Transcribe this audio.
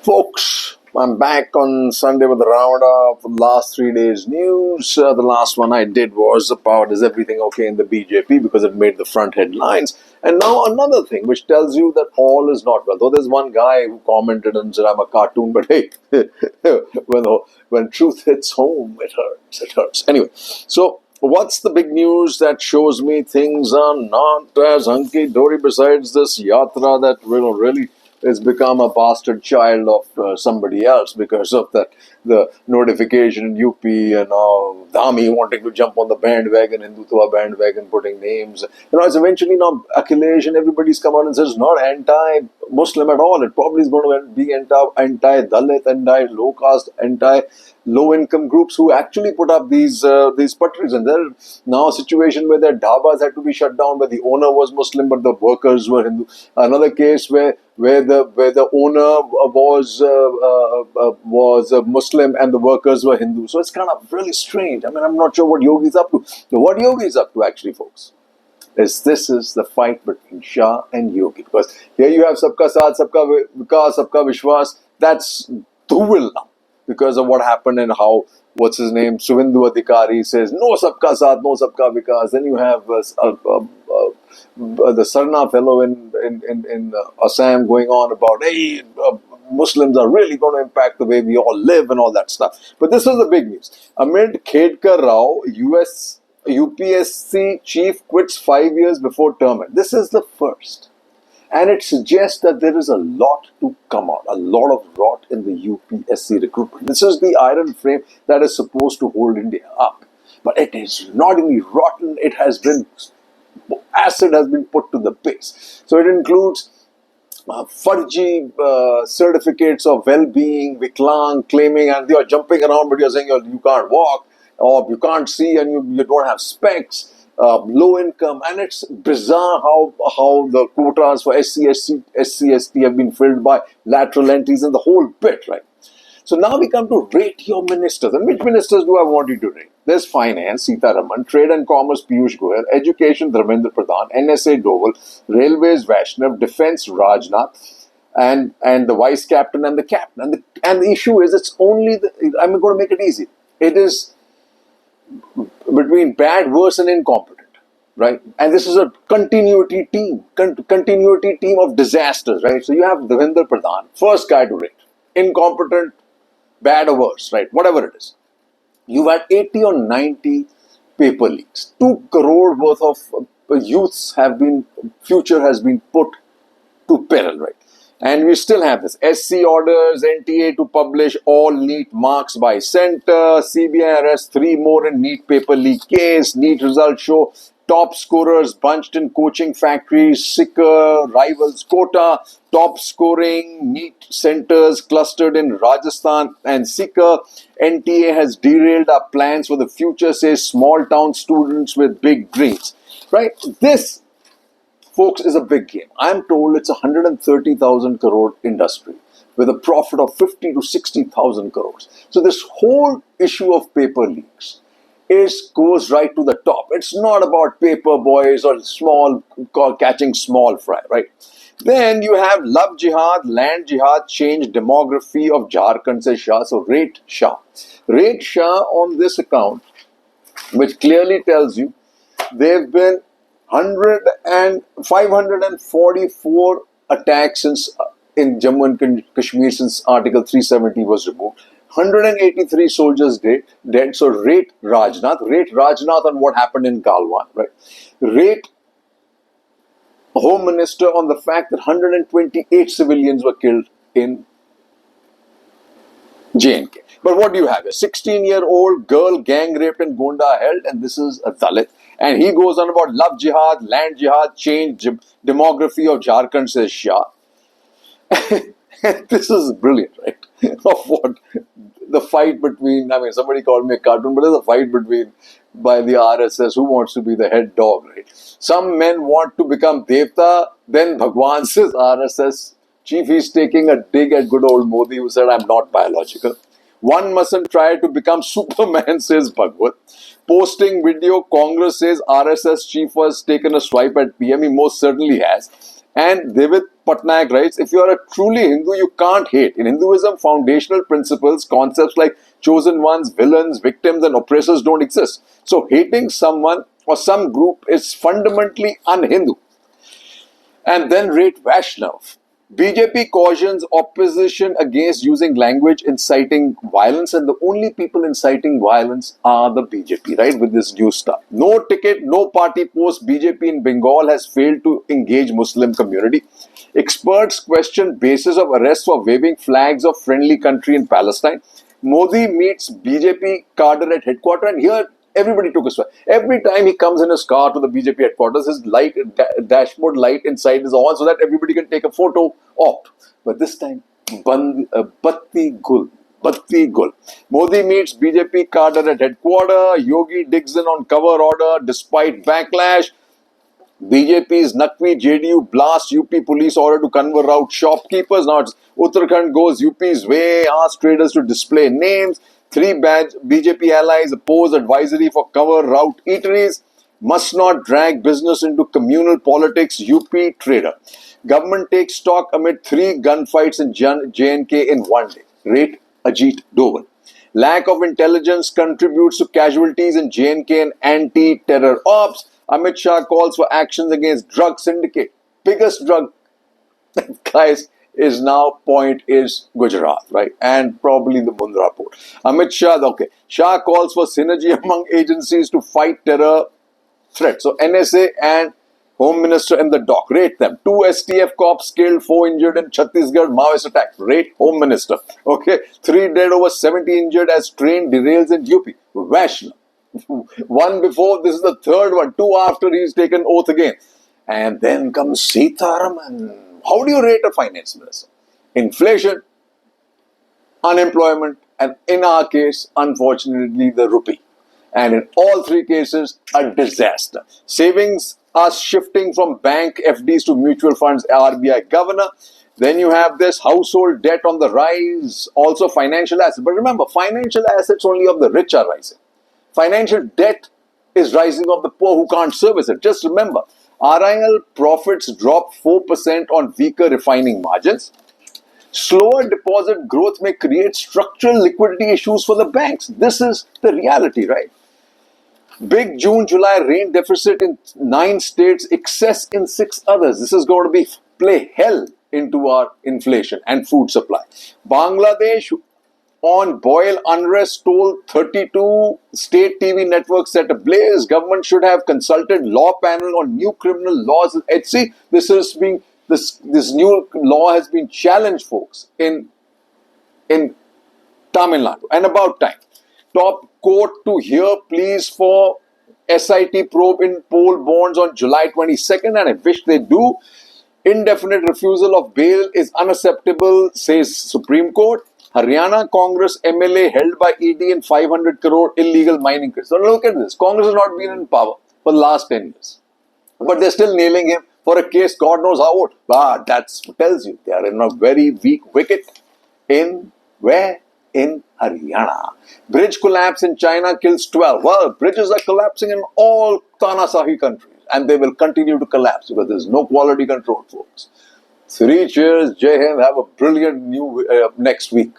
Folks, I'm back on Sunday with a roundup of the last 3 days' news. The last one I did was about is everything okay in the BJP because it made the front headlines. And now another thing which tells you that all is not well. Though there's one guy who commented and said I'm a cartoon, but hey, when truth hits home, it hurts. It hurts. Anyway, so what's the big news that shows me things are not as hunky-dory besides this yatra that really has become a bastard child of somebody else because of the notification in UP and Dhami wanting to jump on the bandwagon, Hindutva bandwagon, putting names. It's eventually now Akhilesh and everybody's come out and says not anti-Muslim at all. It probably is going to be anti-Dalit, anti-low caste, anti-low-income groups who actually put up these patris. And there's now a situation where their dhabas had to be shut down, where the owner was Muslim but the workers were Hindu. Another case where the owner was a Muslim and the workers were Hindu. So it's kind of really strange. I mean, I'm not sure what Yogi's up to. What Yogi's up to, actually, folks, this is the fight between Shah and Yogi. Because here you have Sabka Saath, Sabka Vikas, Sabka Vishwas. That's Dhuvil now because of what happened and how, what's his name, Suvendu Adhikari says, no Sabka Saath, no Sabka Vikas. Then you have the Sarna fellow in Assam going on about, hey, Muslims are really going to impact the way we all live and all that stuff. But this was the big news. Amid Khedkar Rao, UPSC chief quits 5 years before term. This is the first. And it suggests that there is a lot to come out, a lot of rot in the UPSC recruitment. This is the iron frame that is supposed to hold India up. But it is not only rotten, it has been, acid has been put to the base. So it includes fudgy certificates of well-being, Viklang, claiming, and you're jumping around, but you're saying you can't walk, or you can't see, and you don't have specs. Low income, and it's bizarre how the quotas for SC, ST have been filled by lateral entries and the whole bit, right? So now we come to rate your ministers. And which ministers do I want you to rate? There's Finance, Sitaraman, Trade and Commerce, Piyush Goyal, Education, Dharmendra Pradhan, NSA, Doval, Railways, Vaishnav, Defense, Rajnath, and the Vice Captain and the Captain. And the issue is, it's only, I'm going to make it easy. It is between bad, worse, and incompetent, right? And this is a continuity team of disasters, right? So you have Dharmendra Pradhan, first guy to rate, incompetent, bad or worse, right? Whatever it is. You've had 80 or 90 paper leaks. 2 crore worth of youths future has been put to peril, right? And we still have this. SC orders NTA to publish all NEET marks by center. CBI arrests 3 more in NEET paper leak case. NEET results show top scorers bunched in coaching factories. Sikar rivals quota. Top scoring NEET centers clustered in Rajasthan and Sikar. NTA has derailed our plans for the future, says small town students with big dreams. Right? This, folks, is a big game. I'm told it's a 130,000 crore industry with a profit of 50 to 60,000 crores. So this whole issue of paper leaks goes right to the top. It's not about paper boys or catching small fry, right? Then you have love jihad, land jihad, change demography of Jharkhand, says Shah. So rate Shah. Rate Shah on this account, which clearly tells you they've been 544 attacks in Jammu and Kashmir since Article 370 was removed. 183 soldiers dead. So rate Rajnath on what happened in Galwan, right? Rate Home Minister on the fact that 128 civilians were killed in J&K. But what do you have? A 16-year-old girl gang raped in Gonda held, and this is a Dalit. And he goes on about love jihad, land jihad, change demography of Jharkhand, says Shah. This is brilliant, right? Of what the fight between, somebody called me a cartoon, but there's a fight by the RSS, who wants to be the head dog, right? Some men want to become Devta, then Bhagwan, says RSS chief. He's taking a dig at good old Modi, who said, I'm not biological. One mustn't try to become Superman, says Bhagwat. Posting video, Congress says RSS chief was taken a swipe at PM. He most certainly has. And Devit Patnaik writes, if you are a truly Hindu, you can't hate. In Hinduism, foundational principles, concepts like chosen ones, villains, victims, and oppressors don't exist. So hating someone or some group is fundamentally un-Hindu. And then rate Vaishnav. BJP cautions opposition against using language inciting violence, and the only people inciting violence are the BJP, right? With this new stuff. No ticket, no party post. BJP in Bengal has failed to engage Muslim community. Experts question basis of arrest for waving flags of friendly country in Palestine. Modi meets BJP cadre at headquarters, and here everybody took a sweat. Every time he comes in his car to the BJP headquarters, his light, dashboard light inside is on so that everybody can take a photo opt. But this time, Batti Gul. Batti Gul. Modi meets BJP cadre at headquarters. Yogi digs in on cover order despite backlash. BJP's Nakvi JDU blast UP police order to convert out shopkeepers. Now it's Uttarakhand goes UP's way, asks traders to display names. 3 BJP allies oppose advisory for cover route eateries. Must not drag business into communal politics, UP trader. Government takes stock amid 3 gunfights in JNK in one day. Rate Ajit Doval. Lack of intelligence contributes to casualties in JNK and anti-terror ops. Amit Shah calls for actions against drug syndicate. Biggest drug guys is now point is Gujarat, right? And probably the Mundra port. Amit Shah, okay. Shah calls for synergy among agencies to fight terror threats. So NSA and Home Minister in the dock. Rate them. 2 STF cops killed, 4 injured in Chhattisgarh Maoist attack. Rate Home Minister. Okay. 3 dead, over 70 injured as train derails in UP. Vaishnav. 1 before, this is the 3rd one. 2 after he's taken oath again. And then comes Sitharaman. How do you rate a finance minister? Inflation, unemployment, and in our case, unfortunately, the rupee. And in all 3 cases, a disaster. Savings are shifting from bank FDs to mutual funds, RBI governor. Then you have this household debt on the rise, also financial assets. But remember, financial assets only of the rich are rising. Financial debt is rising of the poor who can't service it. Just remember, RIL profits dropped 4% on weaker refining margins. Slower deposit growth may create structural liquidity issues for the banks. This is the reality, right? Big June-July rain deficit in 9 states, excess in 6 others. This is going to play hell into our inflation and food supply. Bangladesh on boil unrest told 32 state TV networks set ablaze. Government should have consulted law panel on new criminal laws. See, this new law has been challenged, folks, in Tamil Nadu, and about time. Top court to hear pleas for SIT probe in poll bonds on July 22nd, and I wish they do. Indefinite refusal of bail is unacceptable, says Supreme Court. Haryana Congress MLA held by ED in 500 crore illegal mining case. So look at this. Congress has not been in power for the last 10 years. But they're still nailing him for a case God knows how old. That tells you they are in a very weak wicket. In where? In Haryana. Bridge collapse in China kills 12. Well, bridges are collapsing in all Tanasahi countries. And they will continue to collapse because there's no quality control, folks. 3 cheers, Jai Hind. Have a brilliant next week.